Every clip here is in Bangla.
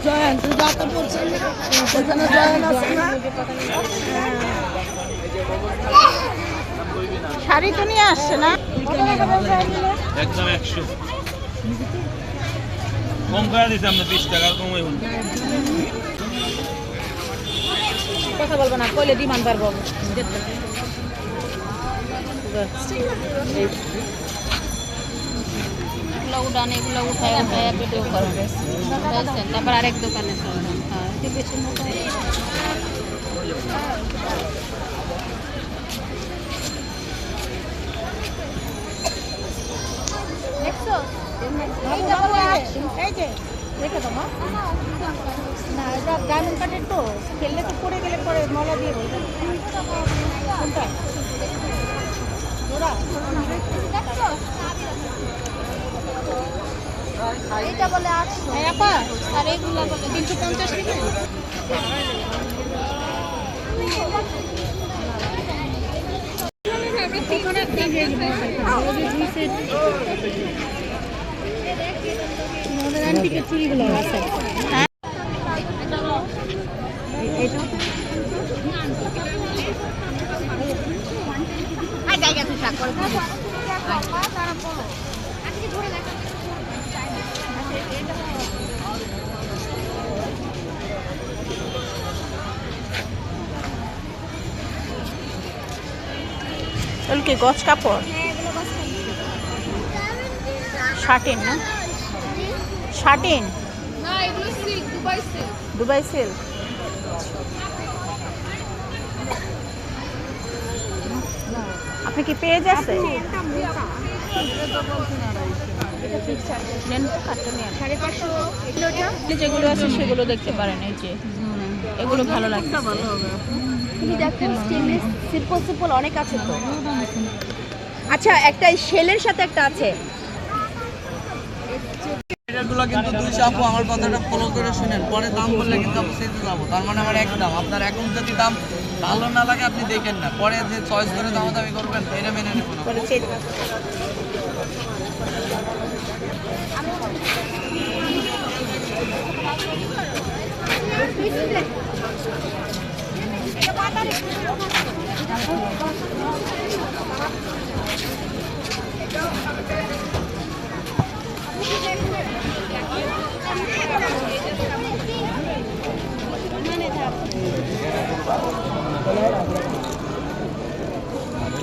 জয়েন তুই যা তো বলছিস সেখানে জয়েন আছে না। শাড়ি তো নিয়ে আসছে না একদম 100 কম করে দিতে আমরা 20 টাকা কম হইব কথা বলবো না কইলে ডিমান্ড পারবো এগুলো উঠান এগুলো উঠায় উঠায় ভিডিও করবে তারপর আরেক দোকানে চলবেন না এটা ডায়মন্ড কাটের তো খেললে তো পড়ে গেলে পরে মলা দিয়ে বলবে কোনটা এইটা বলে 800 আপা আর এইগুলা বলে 350 টাকা আন্টিকে চুড়িগুলো আছে হ্যাঁ জায়গা তুই শাক করে কি গছ কাপড় শার্টিন না শার্টিন না এগুলো সিল্ক দুবাই সিল্ক আপনি কি পেয়ে যাচ্ছে যেগুলো আছে সেগুলো দেখতে পারেন এই যে এগুলো ভালো লাগছে অনেক আছে তো আচ্ছা একটা শেলের সাথে একটা আছে এটাগুলো কিন্তু 200 আপু আমার কথাটা ফলো করে শুনেন পরে দাম বললে কিন্তু আমি সেতে যাবো তার মানে আমার একদম আপনার এখন যদি দাম ভালো না লাগে আপনি দেখেন না পরে যে চয়েস করে দামাদামি করবেন এটা মেনে নেব না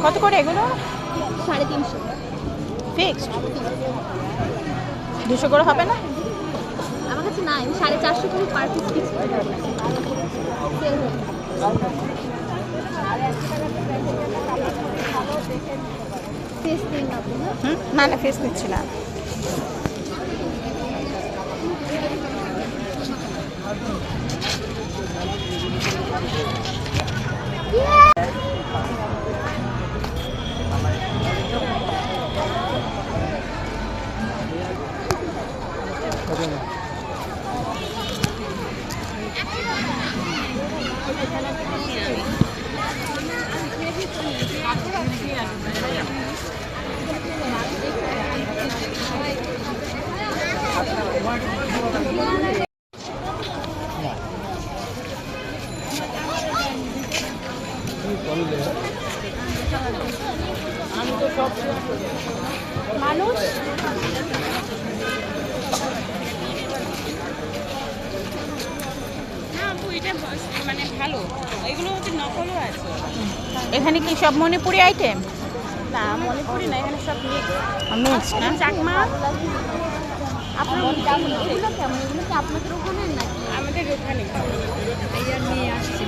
কত করে এগুলো 350 ফিক্সড 200 করে হবে না আমার কাছে নাই 450 করে পার পিস ফিক্স করে দেব ফেস দিন না না ফেস নিচ্ছি না মানুষ মানে ভালো এগুলো হচ্ছে নকলও আছে এখানে কি সব মণিপুরি আইটেম না মণিপুরি না এখানে সব মিক্স না চাকমা আপনার এগুলো কেমন এগুলো কি আপনাদের ওখানে নাকি আমাদের ওখানে নিয়ে আসছি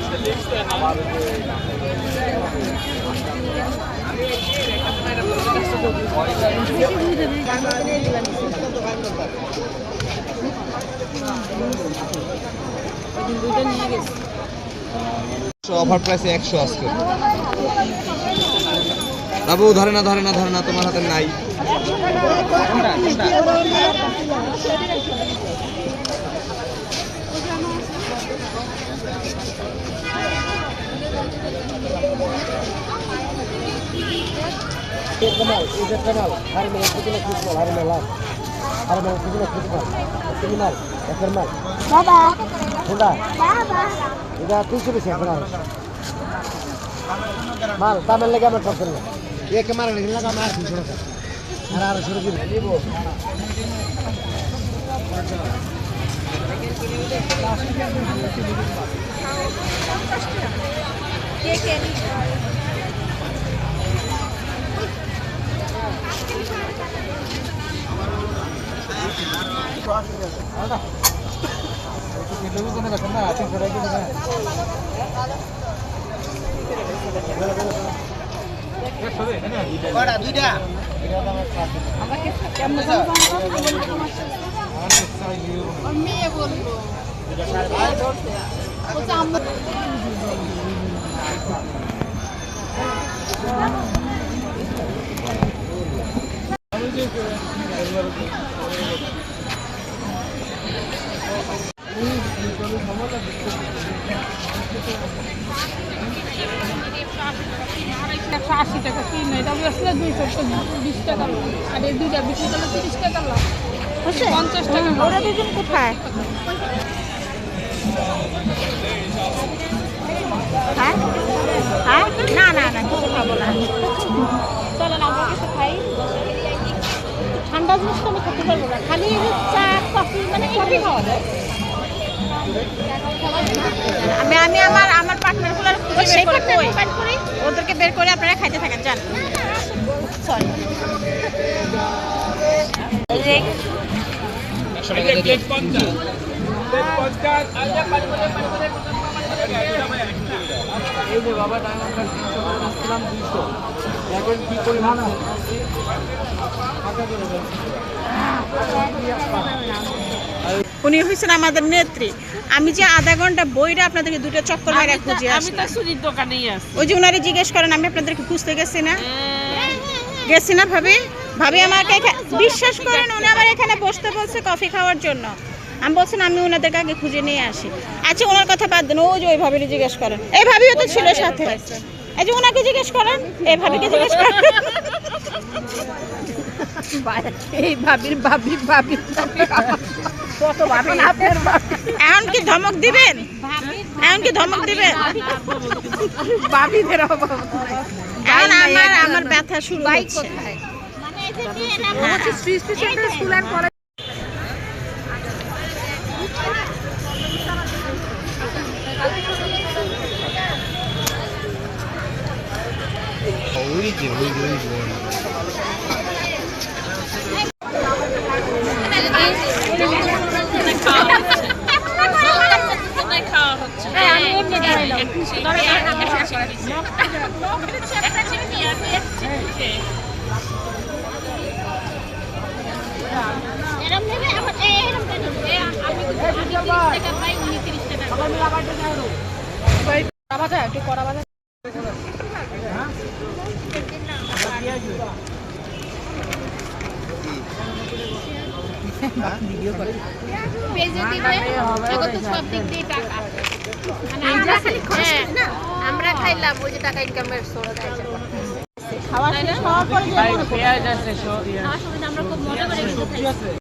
অফার প্রাইসে 100 আজকে বাবু ধরে না তোমার হাতে নাই আরে মাল কিছু না কিছু মাল তুমি মাল একের মাল বাবা কোনটা বাবা এটা 300 বেশি এখন আর মাল দামের লেগে আমরা ঠক করি না একে মারা লেগে লাগা আমার 300 টাকা আর 200 টাকা দিব কে কে মেয়ে বলবো একশো 80 টাকা কিনে এটা আসলে 220 টাকা আর এই দুইটা বিক্রি করলে 30 টাকা লাভ 50 টাকা ওরা দুজন কোথায় হ্যাঁ হ্যাঁ না না না কিছু খাবো না চলেন আমরা কিছু খাই ঠান্ডা জিনিস তো আমি খেতে পারবো না খালি এই যে চা কফি মানে কফি খাওয়া যায় আমি আমার পার্টনারগুলোর খুঁজে বের করে কই ওদেরকে বের করে আপনারা খাইতে থাকেন যান সরি এই যে বাবা ডায়মন্ড কাট 300 করে আসছিলাম 200 এখন কি করি না উনি হয়েছেন আমাদের নেত্রী আমি যে আধা ঘন্টা বইটা আপনাদেরকে দুটো চক্কর মেরে খুঁজে আমি তো সুজির দোকানেই আছি ওই যে ওনারে জিজ্ঞেস করেন আমি আপনাদেরকে খুঁজতে গেছি না গেছি না ভাবি ভাবি আমাকে বিশ্বাস করেন উনি আমার এখানে বসতে বলছে কফি খাওয়ার জন্য আমি বলছেন আমি ওনাদেরকে আগে খুঁজে নিয়ে আসি আচ্ছা ওনার কথা বাদ দেন ওই যে ওই ভাবিরে জিজ্ঞেস করেন এই ভাবিও তো ছিল সাথে এই যে ওনাকে জিজ্ঞেস করেন এই ভাবিকে জিজ্ঞেস করেন এই ভাবির ভাবি ভাবি কত ভাবি আপনার এখন কি ধমক দিবেন এখন কি ধমক দিবেন ভাবিদের অভাব এখন আমার ব্যথা শুরু হচ্ছে মানে এই যে দিয়ে না সৃষ্টি সেন্টার স্কুল এন্ড কলেজ আমি এমনি দাঁড়াইলাম এরম নেবে আমার এরম কেন আমি 30 টাকা পাই 29 টাকা একটু কড়া বাজা পেজে দিবে এখন তো সব দিক দিয়ে টাকা মানে আমরা খালি খরচ করি না আমরা খাইলাম ওই যে টাকা ইনকামের সোর্স আছে খাওয়া শেষ হওয়ার পরে ভাই পেঁয়াজ আছে খাওয়ার সময় আমরা খুব মজা করে